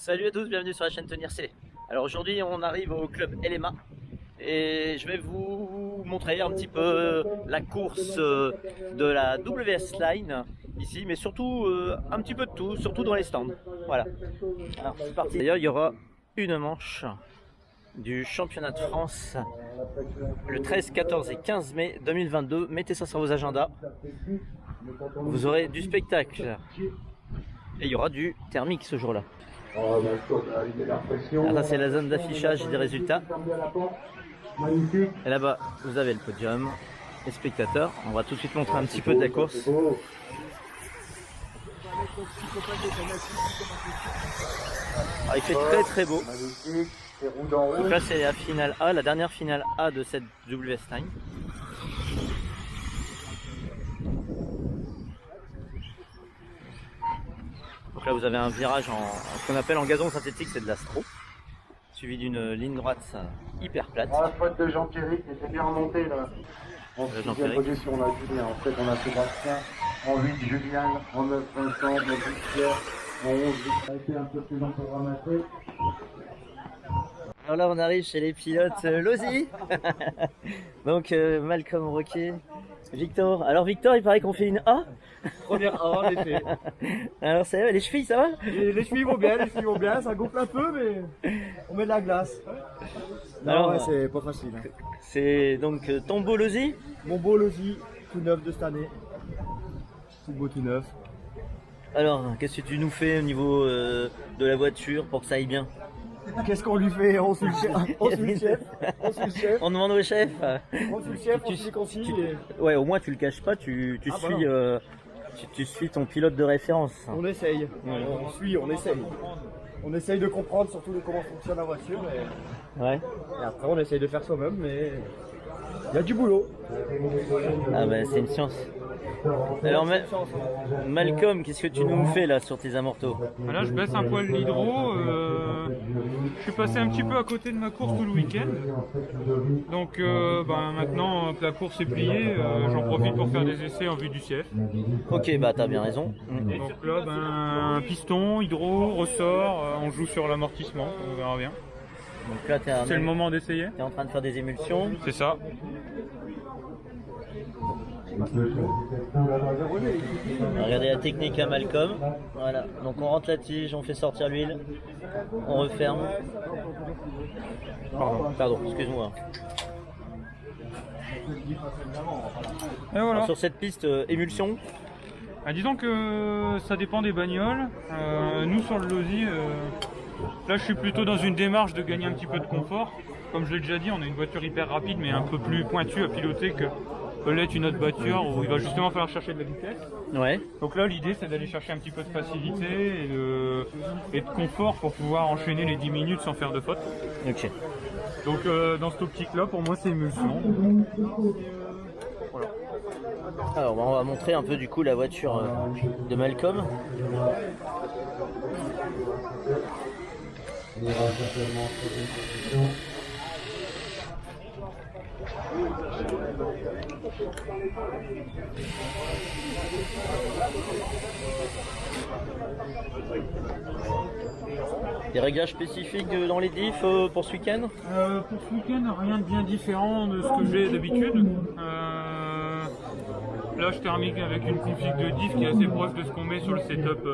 Salut à tous, bienvenue sur la chaîne Tenir C. Alors aujourd'hui on arrive au club LMA et je vais vous montrer un petit peu la course de la WS Line ici, mais surtout un petit peu de tout, surtout dans les stands. Voilà. Alors c'est parti. D'ailleurs il y aura une manche du championnat de France le 13, 14 et 15 mai 2022. Mettez ça sur vos agendas. Vous aurez du spectacle et il y aura du thermique ce jour-là. Alors là c'est la zone d'affichage des résultats. Et là-bas vous avez le podium, les spectateurs. On va tout de suite montrer un petit peu de la course. Alors, il fait très très beau. Donc là c'est la finale A, la dernière finale A de cette WS Line. Donc là vous avez un virage en ce qu'on appelle en gazon synthétique, c'est de l'astro, suivi d'une ligne droite hyper plate. La faute de Jean-Pierre qui était bien remonté là. En 6e position, on a Julien. En fait, on a Sébastien. En 8, Julien. En 9, Vincent. En 10, Pierre. En 11, ça a été un peu plus programmaté. Alors là on arrive chez les pilotes Losi. Donc Malcolm Roquet, Victor. Alors Victor, il paraît qu'on fait une A. Première A, en effet. Alors ça va, les chevilles ça va? Les chevilles vont bien, ça gonfle un peu, mais on met de la glace. Non, Alors, ouais, c'est pas facile. Hein. C'est donc ton beau Losi. Mon beau Losi, tout neuf de cette année. Tout beau, tout neuf. Alors, qu'est-ce que tu nous fais au niveau de la voiture pour que ça aille bien? Qu'est-ce qu'on lui fait? On suit le chef. On suit le chef. On suit le chef. On demande au chef. On suit le chef, on suit qu'on suit. Ouais, au moins tu le caches pas, tu Ah, suis, tu suis ton pilote de référence. On essaye. Ouais. On suit, on essaye. On essaye de comprendre surtout comment fonctionne la voiture. Ouais. Et après, on essaye de faire soi-même, mais il y a du boulot. Ah bah c'est une science. Alors Malcolm, qu'est-ce que tu nous fais là sur tes amortos? Là je baisse un poil l'hydro, je suis passé un petit peu à côté de ma course tout le week-end. Donc maintenant que la course est pliée, j'en profite pour faire des essais en vue du CF. Ok, bah t'as bien raison. Donc là piston, hydro, ressort, on joue sur l'amortissement, on verra bien. Donc là C'est le moment d'essayer. T'es en train de faire des émulsions. C'est ça. Regardez la technique à Malcolm. Voilà, donc on rentre la tige, on fait sortir l'huile, on referme. Pardon, excuse-moi. Et voilà. Alors, sur cette piste émulsion, Disons que ça dépend des bagnoles. Nous sur le Losi, là je suis plutôt dans une démarche de gagner un petit peu de confort. Comme je l'ai déjà dit, on a une voiture hyper rapide mais un peu plus pointue à piloter que peut l'être une autre voiture où il va justement falloir chercher de la vitesse. ouais. Donc là l'idée c'est d'aller chercher un petit peu de facilité et de confort pour pouvoir enchaîner les 10 minutes sans faire de faute. Ok. Donc dans cette optique là pour moi c'est émulsion. Voilà. Alors on va montrer un peu du coup la voiture de Malcolm. Des réglages spécifiques dans les diffs pour ce week-end? Pour ce week-end, rien de bien différent de ce que j'ai d'habitude. Là, je termine avec une config de diff qui est assez proche de ce qu'on met sur le setup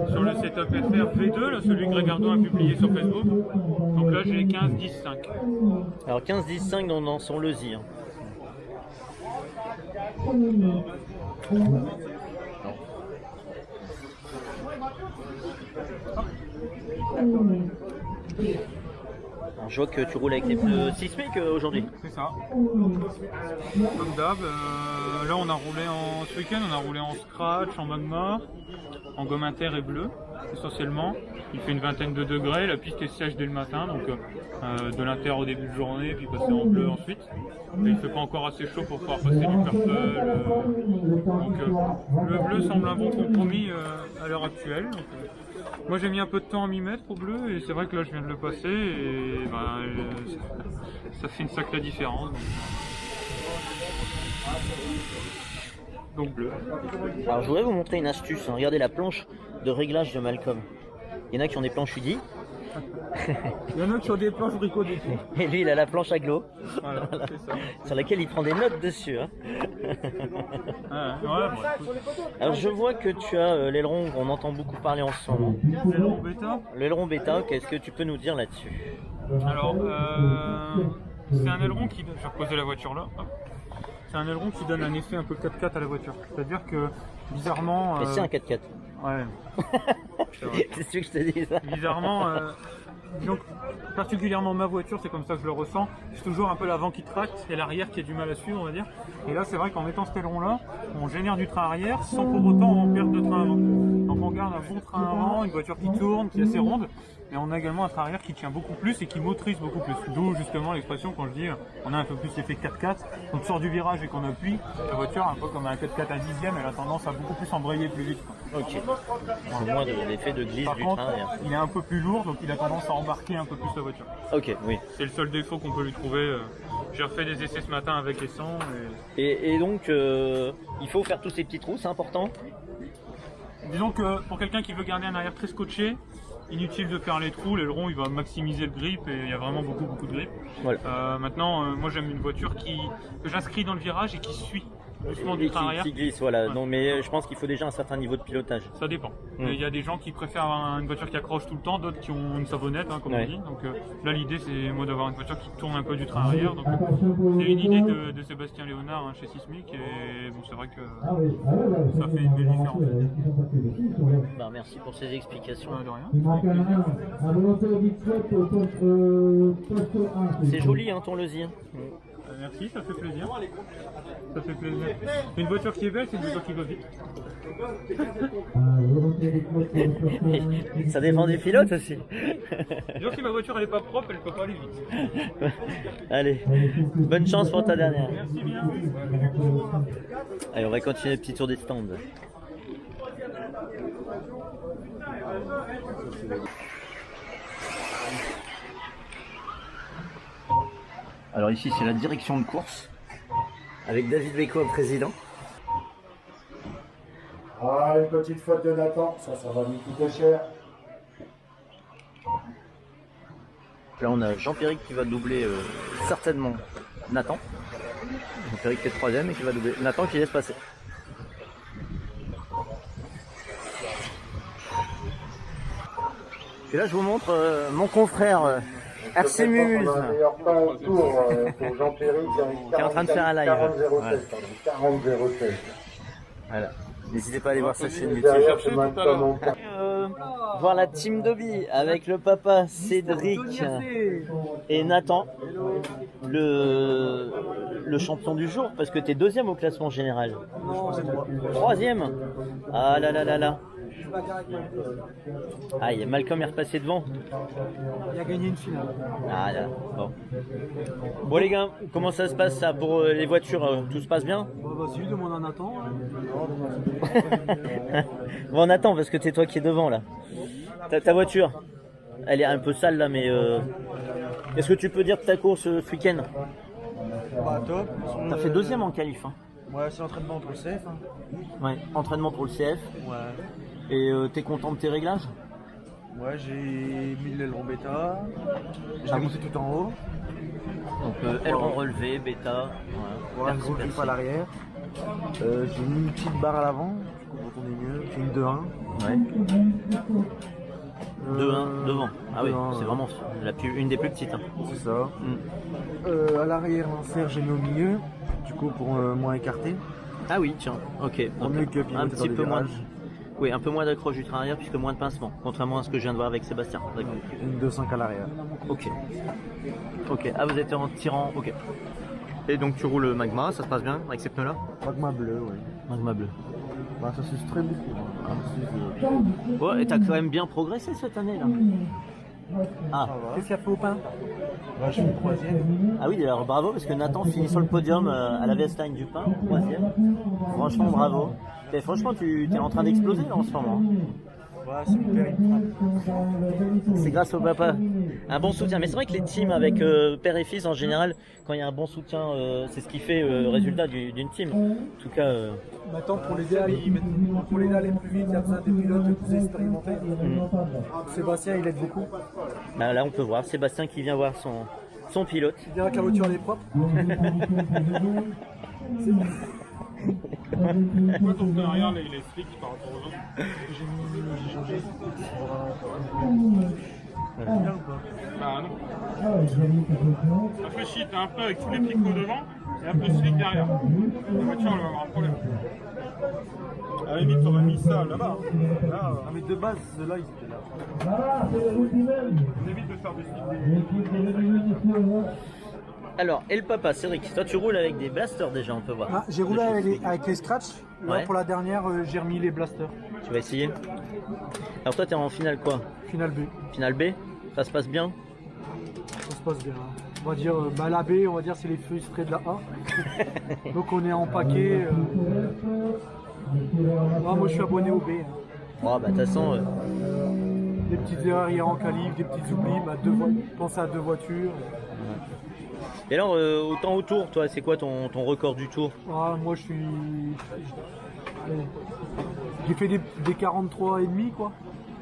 FR V2, là, celui que Greg Ardon a publié sur Facebook. Donc là, j'ai 15, 10, 5. Alors 15, 10, 5 dans son Losi. Hein. Alors, je vois que tu roules avec les pneus sismiques aujourd'hui. C'est ça. Comme d'hab, là on a roulé ce week-end, on a roulé en scratch, en magma, en gomme inter et bleu, essentiellement. Il fait une vingtaine de degrés, la piste est sèche dès le matin, donc de l'inter au début de journée, puis passer en bleu ensuite. Mais il ne fait pas encore assez chaud pour pouvoir passer du purple. Donc le bleu semble un bon compromis à l'heure actuelle. Donc, moi j'ai mis un peu de temps à m'y mettre au bleu et c'est vrai que là je viens de le passer et ça fait une sacrée différence. Donc bleu. Alors je voudrais vous montrer une astuce. Hein. Regardez la planche de réglage de Malcolm. Il y en a qui ont des planches UDI. Il y en a qui ont des planches bricots dessus. Et lui, il a la planche aglo. Voilà, c'est ça. Sur laquelle il prend des notes dessus. Hein. Alors je vois que tu as l'aileron, on entend beaucoup parler en ce moment. L'aileron bêta. L'aileron bêta, qu'est-ce que tu peux nous dire là-dessus? Alors, c'est un aileron qui... Je vais reposer la voiture là. Hop. C'est un aileron qui donne un effet un peu 4x4 à la voiture. C'est-à-dire que, bizarrement... Mais c'est un 4x4. Ouais. C'est ce que je te dis ça. Bizarrement, disons que particulièrement ma voiture, c'est comme ça que je le ressens. C'est toujours un peu l'avant qui tracte et l'arrière qui a du mal à suivre, on va dire. Et là, c'est vrai qu'en mettant cet aileron-là, on génère du train arrière sans pour autant en perdre de train avant. Donc on garde un bon train avant, une voiture qui tourne, qui est assez ronde. Et on a également un train arrière qui tient beaucoup plus et qui motorise beaucoup plus. D'où justement l'expression quand je dis on a un peu plus l'effet 4x4. Quand on sort du virage et qu'on appuie, la voiture, un peu comme un 4x4 à 10e, elle a tendance à beaucoup plus embrayer plus vite. Ok. C'est moins l'effet de glisse Par du contre, train. Arrière. il est un peu plus lourd, donc il a tendance à embarquer un peu plus la voiture. Ok, oui. C'est le seul défaut qu'on peut lui trouver. J'ai refait des essais ce matin avec et sans. Et donc, il faut faire tous ces petits trous, c'est important. Disons que pour quelqu'un qui veut garder un arrière très scotché, inutile de faire les trous, l'aileron il va maximiser le grip et il y a vraiment beaucoup de grip. Voilà. Maintenant, moi j'aime une voiture que j'inscris dans le virage et qui suit doucement du train arrière. Qui glisse, voilà. Ouais. Donc, mais je pense qu'il faut déjà un certain niveau de pilotage. Ça dépend. Il y a des gens qui préfèrent une voiture qui accroche tout le temps, d'autres qui ont une savonnette, hein, comme on dit. Donc là l'idée c'est moi d'avoir une voiture qui tourne un peu du train arrière. Donc c'est une idée de Sébastien Léonard chez Sismic et bon c'est vrai que ça fait une belle différence. Bah, merci pour ces explications. De rien. C'est joli hein, ton Lesier. Merci, ça fait plaisir. Ça fait plaisir. Une voiture qui est belle, c'est une voiture qui va vite. Ça dépend des pilotes aussi. Disons que si ma voiture elle est pas propre, elle peut pas aller vite. Allez, bonne chance pour ta dernière. Merci bien. Allez, on va continuer le petit tour des stands. Alors ici c'est la direction de course avec David Beko, président. Ah, une petite faute de Nathan, ça va lui coûter cher. Là on a Jean-Pierre qui va doubler certainement Nathan. Jean-Pierre qui est troisième et qui va doubler Nathan qui laisse passer. Et là je vous montre mon confrère RC Mumuse. On a un meilleur temps au tour pour Jean-Pierre qui est en train de faire un live. 40-0-16. Voilà. N'hésitez pas à aller voir sa chaîne YouTube. Derrière, c'est maintenant Voir la team Dobby avec le papa Cédric et Nathan, le champion du jour, parce que tu es deuxième au classement général. Troisième. Ah là là là là. Ah, Malcolm est repassé devant. Il a gagné une finale. Ah là, bon. Bon les gars, comment ça se passe ça pour les voitures? Tout se passe bien? Bah si, demande à Nathan. Bon, on attend parce que c'est toi qui es devant là. Ta voiture, elle est un peu sale là, mais qu'est-ce que tu peux dire de ta course ce week-end? Bah top. T'as fait deuxième en qualif. Hein. Ouais, c'est l'entraînement pour le CF. Hein. Ouais, entraînement pour le CF. Ouais. Et t'es content de tes réglages? Ouais, j'ai mis l'aileron bêta. J'ai monté tout en haut. Donc aileron relevé, bêta. Voilà, un gros grip à l'arrière. J'ai mis une petite barre à l'avant. Quand on est mieux. J'ai une 2-1. Ouais. 2-1 devant. Ah oui, 2-1, c'est vraiment une des plus petites. Hein. C'est ça. À l'arrière, l'enfer, j'ai mis au milieu. Du coup, pour moins écarter. Ah oui, tiens. Ok. Pour mieux que un petit peu moins. virages. Oui, un peu moins d'accroche du train arrière puisque moins de pincement, contrairement à ce que je viens de voir avec Sébastien. Une 2-5 à l'arrière. Ok. Ok. Ah, vous êtes en tirant. Ok. Et donc tu roules Magma, ça se passe bien avec ces pneus-là? Magma bleu, oui. Magma bleu. Bah, ça s'use très beaucoup. Ouais, et t'as quand même bien progressé cette année là. Ah. Qu'est-ce qu'il y a fait au pain? Bah, je suis le troisième. Ah oui, alors bravo parce que Nathan finit sur le podium à la Vestline du Pain, troisième. Franchement, bravo. Et franchement, tu es en train d'exploser là, en ce moment. Voilà, c'est mon père, il me frappe. C'est grâce au papa. Un bon soutien. Mais c'est vrai que les teams avec père et fils, en général, quand il y a un bon soutien, c'est ce qui fait le résultat d'une team. En tout cas, Maintenant, pour l'aider à aller plus vite, il y a besoin des pilotes plus expérimentés. Sébastien, il aide beaucoup. bah, là, on peut voir Sébastien qui vient voir son pilote. Tu diras que la voiture elle est propre. Pourquoi ton pneu arrière, là, il est slick par rapport aux autres? J'ai changé. Bah non. Ça fait shit un peu avec tous les picots devant et un peu slick derrière. La voiture, elle va avoir un problème. À la limite, t'aurais mis ça là-bas. Là, Ah, mais de base, ceux-là, ils étaient là. on évite de faire des slips. Alors, et le papa, Cédric, toi tu roules avec des blasters déjà, on peut voir. Ah, j'ai roulé avec les scratch. Là, Ouais. pour la dernière, j'ai remis les blasters. Tu vas essayer. Alors toi, t'es en finale quoi? Final B. Finale B? Ça se passe bien? Ça se passe bien. On va dire, la B, on va dire, c'est les frustrés de la A. Donc on est en paquet. Ah, moi, je suis abonné au B. Oh, bah de toute façon, Des petites erreurs hier en qualif, des petits oublis. Pensez à 2 voitures. Et alors, autant au tour, toi, c'est quoi ton record du tour? Ah, moi, je suis. J'ai fait des 43,5 quoi.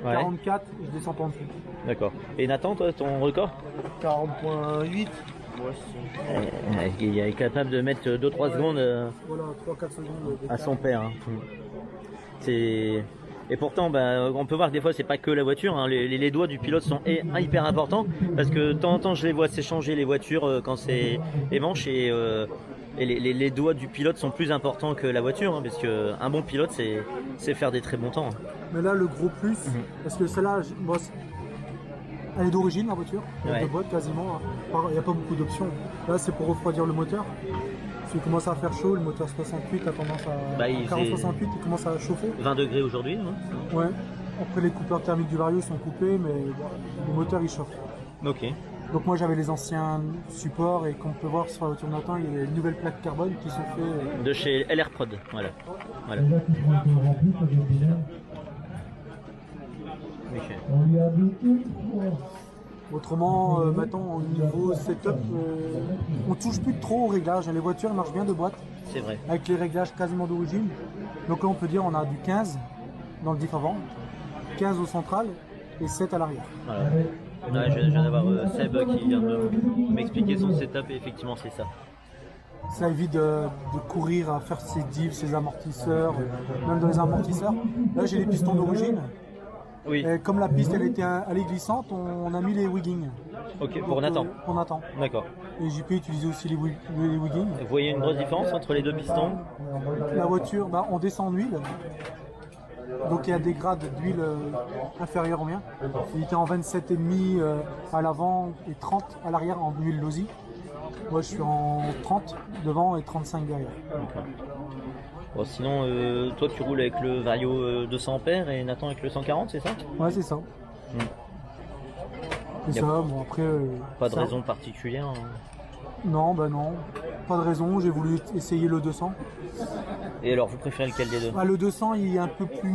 Ouais. 44, je descends pas en dessous. D'accord. Et Nathan, toi, ton record? 40,8. Il est capable de mettre 2-3 secondes Voilà, 3-4 secondes. à son père. Hein. C'est... Et pourtant, bah, on peut voir que des fois, c'est pas que la voiture. Hein. Les doigts du pilote sont hyper importants parce que de temps en temps, je les vois s'échanger les voitures quand c'est les manches et les doigts du pilote sont plus importants que la voiture hein, parce qu'un bon pilote, c'est faire des très bons temps. Hein. Mais là, le gros plus, parce que celle-là, elle est d'origine la voiture, Ouais. de boîte quasiment. Il n'y a pas beaucoup d'options. Là, c'est pour refroidir le moteur. S'il commence à faire chaud, le moteur 68 a tendance à. Bah, il 40-68, il commence à chauffer. 20 degrés aujourd'hui. Hein. Ouais. Après, les coupeurs thermiques du Vario sont coupés, mais le moteur il chauffe. Ok. Donc, moi, j'avais les anciens supports et comme on peut voir sur la voiture de Nathan, il y a des nouvelles plaques carbone qui sont faites. De chez LR Prod. Voilà. Ok. Autrement, maintenant, au niveau setup, on touche plus trop aux réglages. Les voitures marchent bien de boîte, C'est vrai. avec les réglages quasiment d'origine. Donc là, on peut dire on a du 15 dans le diff avant, 15 au central et 7 à l'arrière. Voilà. Ouais, je viens d'avoir Seb qui vient de m'expliquer son setup et effectivement c'est ça. Ça évite de courir à faire ses diffs, ses amortisseurs, même dans les amortisseurs. Là, j'ai les pistons d'origine. Oui. Et comme la piste elle est glissante, on a mis les wiggings. Ok, pour Nathan. Pour Nathan. D'accord. Et JP utilisait aussi les wiggings. Vous voyez une grosse différence entre les deux pistons? La voiture, on descend en huile. Donc il y a des grades d'huile inférieurs aux miens. Il était en 27,5 à l'avant et 30 à l'arrière en huile Losi. Moi je suis en 30 devant et 35 derrière. D'accord. Bon, sinon, toi tu roules avec le Vario 200 ampères et Nathan avec le 140, c'est ça? Ouais, c'est ça. C'est Yep. ça, bon après. Pas de ça- raison particulière. Hein. Non, non. Pas de raison, j'ai voulu essayer le 200. Et alors, vous préférez lequel des deux? Le 200 il est un peu plus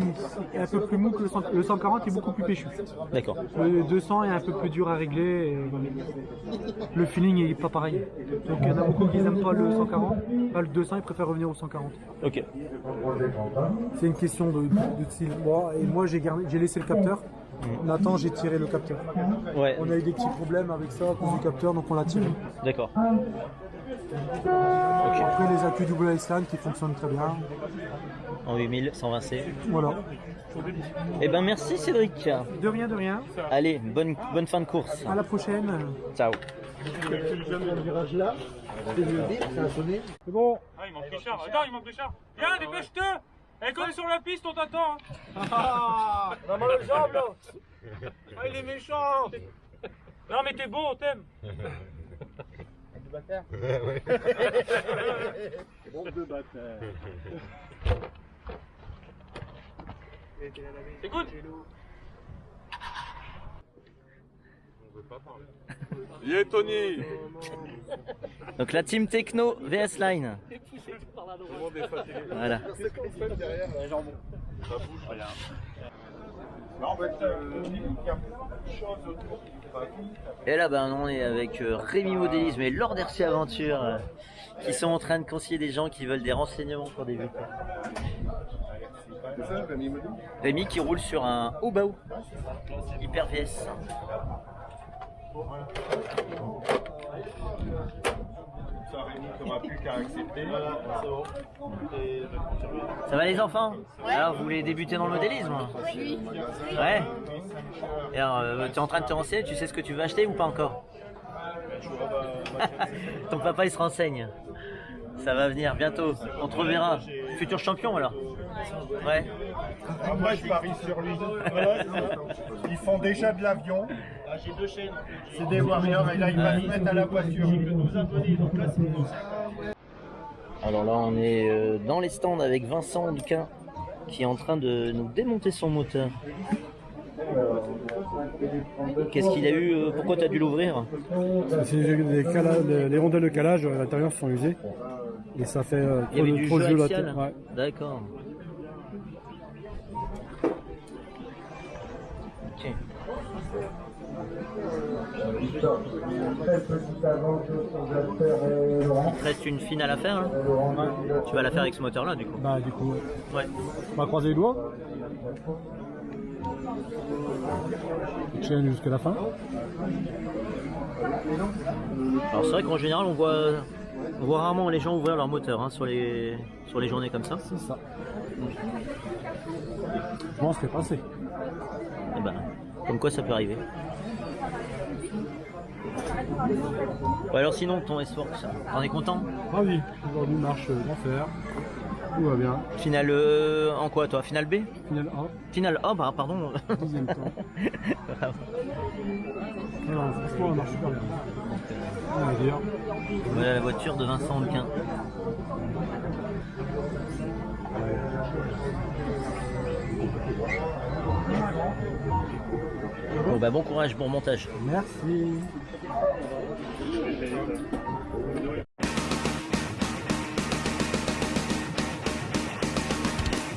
mou que le 100. Le 140 est beaucoup plus péchu. D'accord. Le 200 est un peu plus dur à régler. Et le feeling est pas pareil. Donc il y en a beaucoup qui n'aiment pas le 140. Le 200 ils préfèrent revenir au 140. Ok. C'est une question de style. Bon, et moi j'ai laissé le capteur. Nathan j'ai tiré le capteur. Ouais, On a eu des petits problèmes avec ça à cause du capteur donc on l'a tiré. d'accord. Après les accus double Iceland qui fonctionnent très bien. En 8000, 120C. Voilà. Eh ben merci Cédric. De rien, de rien. Allez, bonne fin de course. À la prochaine. Ciao. C'est bon. Ah, il manque Richard. Attends, il manque Richard. Viens, dépêche-toi. Eh, quand on est sur la piste, on t'attend. Ah, la mal aux jambes là. Ah, il est méchant. Non, mais t'es beau, on t'aime. C'est good. Yeah Tony. Donc la team Techno VS Line. Voilà. Et là, ben, on est avec Rémi Modélisme et Lord RC Aventure qui sont en train de conseiller des gens qui veulent des renseignements pour débuter. Rémi qui roule sur un Obao Hyper VS. Ça va les enfants? Alors vous voulez débuter dans le modélisme? Ouais. Et alors, tu es en train de te renseigner, tu sais ce que tu veux acheter ou pas encore? Ton papa il se renseigne. Ça va venir bientôt, on te reverra. Futur champion alors. Ouais. Moi je parie sur lui. Ils font déjà de l'avion. J'ai 2 chaînes. C'est des warriors et là il va se mettre à la voiture. Alors là on est dans les stands avec Vincent Duquin qui est en train de nous démonter son moteur. Qu'est-ce qu'il a eu? Pourquoi tu as dû l'ouvrir? C'est les rondelles de calage à l'intérieur sont usées et ça fait Il y avait du trop de jeu jeu là. axial. Ouais. D'accord. Ok. Il te reste une finale à faire là. Tu vas la faire avec ce moteur là du coup. Bah du coup, Ouais. on va croiser les doigts. Chaîne jusqu'à la fin. Alors c'est vrai qu'en général on voit rarement les gens ouvrir leur moteur hein, sur les journées comme ça. C'est ça. Je pense que c'est passé. Et ben, comme quoi ça peut arriver. Ouais, alors sinon ton S-Works, t'en es content? Ah oui, aujourd'hui marche d'enfer. Tout va bien. Finale en quoi toi? Finale B? Final Finale A, bah pardon. 10e temps. Voilà, franchement, elle marche super bien. On va dire. Voilà la voiture de Vincent Duquin. Bon bah bon courage, bon montage. Merci.